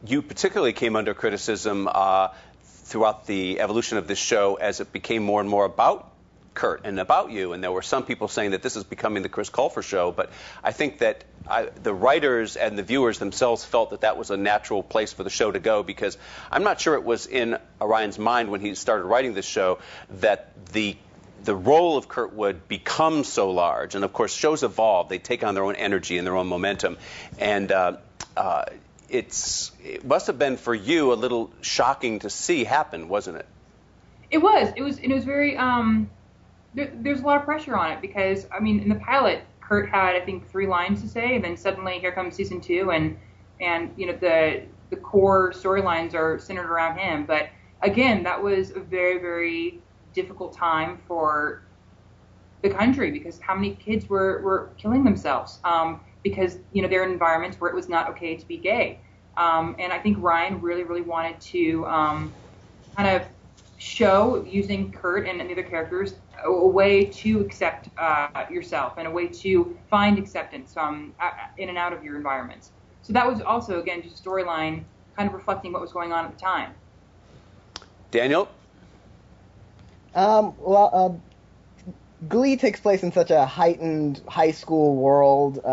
you particularly came under criticism throughout the evolution of this show as it became more and more about Kurt and about you. And there were some people saying that this is becoming the Chris Colfer show. But I think that the writers and the viewers themselves felt that that was a natural place for the show to go, because I'm not sure it was in Orion's mind when he started writing this show that the role of Kurt would become so large. And, of course, shows evolve. They take on their own energy and their own momentum. And it must have been for you a little shocking to see happen, wasn't it? It was. It was very. There's a lot of pressure on it because, I mean, in the pilot, Kurt had, I think, 3 lines to say, and then suddenly here comes season 2, and you know, the core storylines are centered around him. But again, that was a very, very difficult time for the country, because how many kids were killing themselves because, you know, they're in environments where it was not okay to be gay. And I think Ryan really, really wanted to kind of show, using Kurt and the other characters, a way to accept yourself and a way to find acceptance in and out of your environments. So that was also, again, just a storyline kind of reflecting what was going on at the time. Daniel? Glee takes place in such a heightened high school world,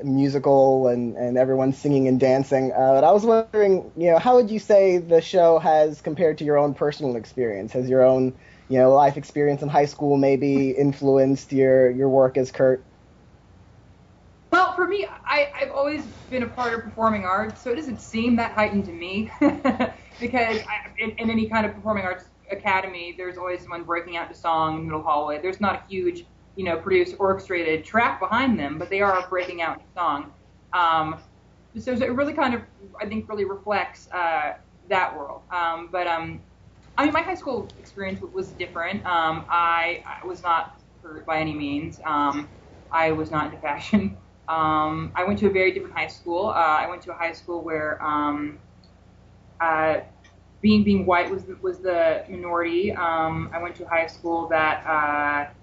musical, and everyone's singing and dancing. But I was wondering, you know, how would you say the show has compared to your own personal experience? Has your own, you know, life experience in high school maybe influenced your work as Kurt? Well, for me, I've always been a part of performing arts, so it doesn't seem that heightened to me because in any kind of performing arts academy, there's always someone breaking out into song in the middle hallway. There's not a huge, you know, produced, orchestrated track behind them, but they are breaking out into song. So it really kind of, I think, really reflects that world. I mean, my high school experience was different. I was not hurt by any means. I was not into fashion. I went to a very different high school. I went to a high school where being white was the minority. I went to a high school that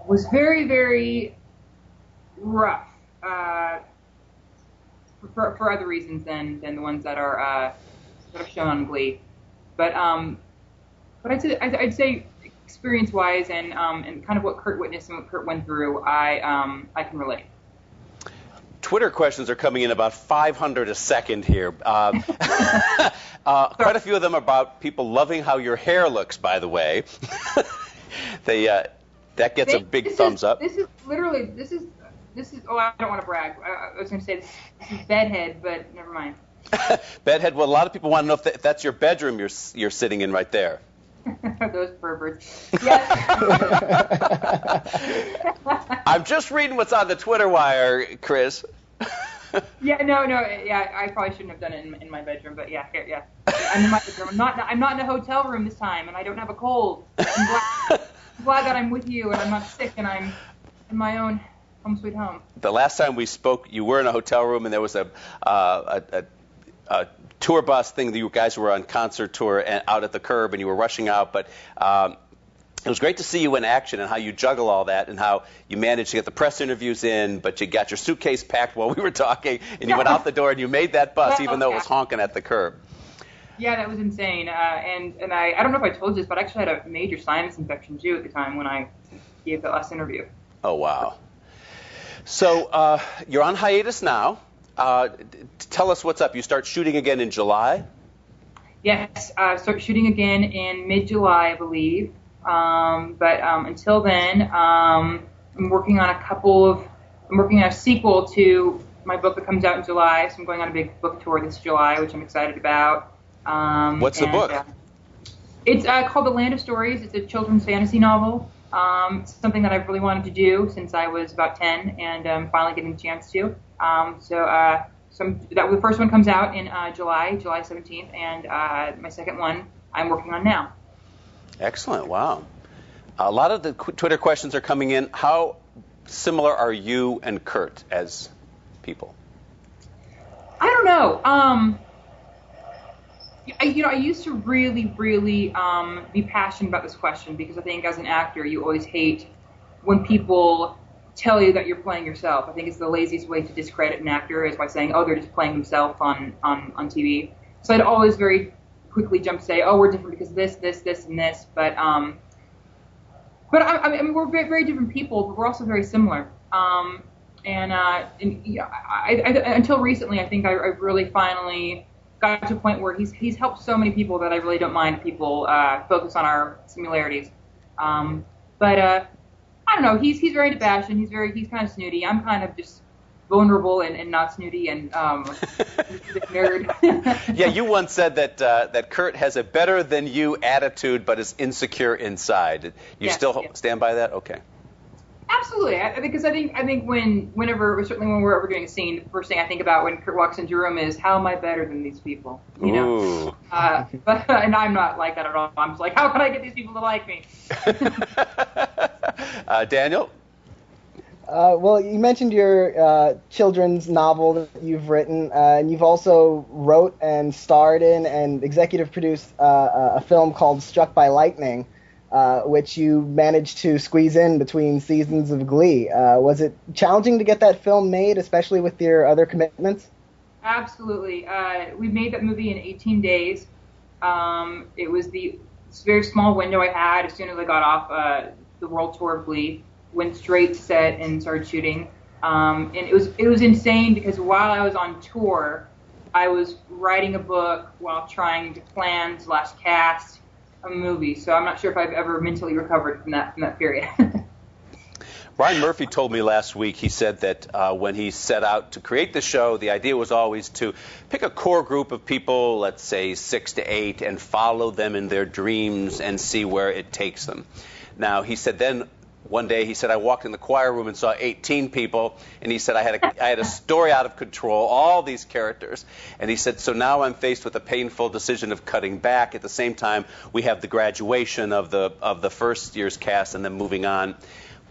was very, very rough for other reasons than the ones that are shown on Glee. But I'd say experience-wise and kind of what Kurt witnessed and what Kurt went through, I can relate. Twitter questions are coming in about 500 a second here. Quite a few of them are about people loving how your hair looks, by the way. That gets a big thumbs up. This is, oh, I don't want to brag. I was going to say this is bedhead, but never mind. Bedhead, well, a lot of people want to know if that's your bedroom you're sitting in right there. Those perverts. Yes. I'm just reading what's on the Twitter wire, Chris. Yeah, I probably shouldn't have done it in my bedroom, but yeah, here, yeah. I'm in my bedroom. I'm not in a hotel room this time, and I don't have a cold. I'm glad that I'm with you, and I'm not sick, and I'm in my own home sweet home. The last time we spoke, you were in a hotel room, and there was a tour bus thing that you guys were on concert tour and out at the curb, and you were rushing out, but it was great to see you in action and how you juggle all that and how you managed to get the press interviews in, but you got your suitcase packed while we were talking, and you went out the door and you made that bus even though it was honking at the curb. Yeah, that was insane. And I don't know if I told you this, but I actually had a major sinus infection too at the time when I gave that last interview. Oh, wow. So you're on hiatus now. Tell us what's up. You start shooting again in July? Yes, start shooting again in mid-July, I believe. But until then, I'm working on a sequel to my book that comes out in July. So I'm going on a big book tour this July, which I'm excited about. What's the book? It's called The Land of Stories. It's a children's fantasy novel. It's something that I've really wanted to do since I was about 10, and I'm finally getting a chance to. The first one comes out in July 17th, and my second one I'm working on now. Excellent. Wow. A lot of the Twitter questions are coming in. How similar are you and Kurt as people? I don't know. I used to really, really be passionate about this question because I think as an actor, you always hate when people tell you that you're playing yourself. I think it's the laziest way to discredit an actor is by saying, oh, they're just playing themselves on TV. So I'd always very quickly jump to say, oh, we're different because this, and this. But I mean, we're very, very different people, but we're also very similar. Until recently, I think I really finally got to a point where he's helped so many people that I really don't mind if people focus on our similarities. I don't know. He's very into fashion. He's kind of snooty. I'm kind of just vulnerable and not snooty and nerd. Yeah, you once said that Kurt has a better than you attitude, but is insecure inside. You still stand by that? Okay. Absolutely, because I think certainly when we're ever doing a scene, the first thing I think about when Kurt walks into a room is how am I better than these people? You know. And I'm not like that at all. I'm just like, how can I get these people to like me? Daniel. Well, you mentioned your children's novel that you've written, and you've also wrote and starred in and executive produced a film called Struck by Lightning, which you managed to squeeze in between seasons of Glee. Was it challenging to get that film made, especially with your other commitments? Absolutely. We made that movie in 18 days. It was this very small window I had as soon as I got off the world tour of Glee. Went straight to set and started shooting. And it was insane because while I was on tour, I was writing a book while trying to plan / cast a movie. So I'm not sure if I've ever mentally recovered from that period. Ryan Murphy told me last week, he said that when he set out to create the show, the idea was always to pick a core group of people, let's say 6 to 8, and follow them in their dreams and see where it takes them. Now, he said then one day, he said, I walked in the choir room and saw 18 people, and he said, I had a story out of control, all these characters. And he said, so now I'm faced with a painful decision of cutting back. At the same time, we have the graduation of the first year's cast and then moving on.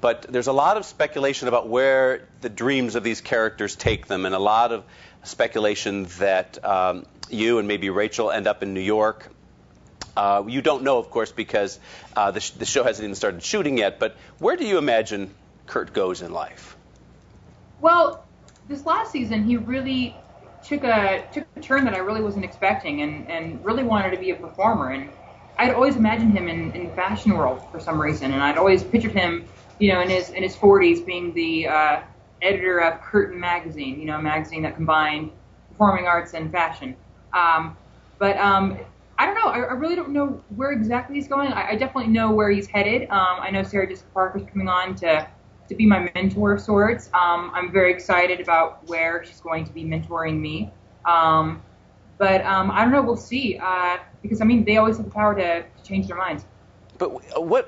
But there's a lot of speculation about where the dreams of these characters take them, and a lot of speculation that you and maybe Rachel end up in New York. You don't know, of course, because the show hasn't even started shooting yet, but where do you imagine Kurt goes in life? Well, this last season, he really took a turn that I really wasn't expecting and really wanted to be a performer. And I'd always imagined him in the fashion world for some reason, and I'd always pictured him, in his 40s being the editor of Curtain magazine, a magazine that combined performing arts and fashion. I don't know. I really don't know where exactly he's going. I definitely know where he's headed. I know Sarah Jessica Parker's coming on to be my mentor of sorts. I'm very excited about where she's going to be mentoring me. I don't know. We'll see. Because, they always have the power to change their minds. But what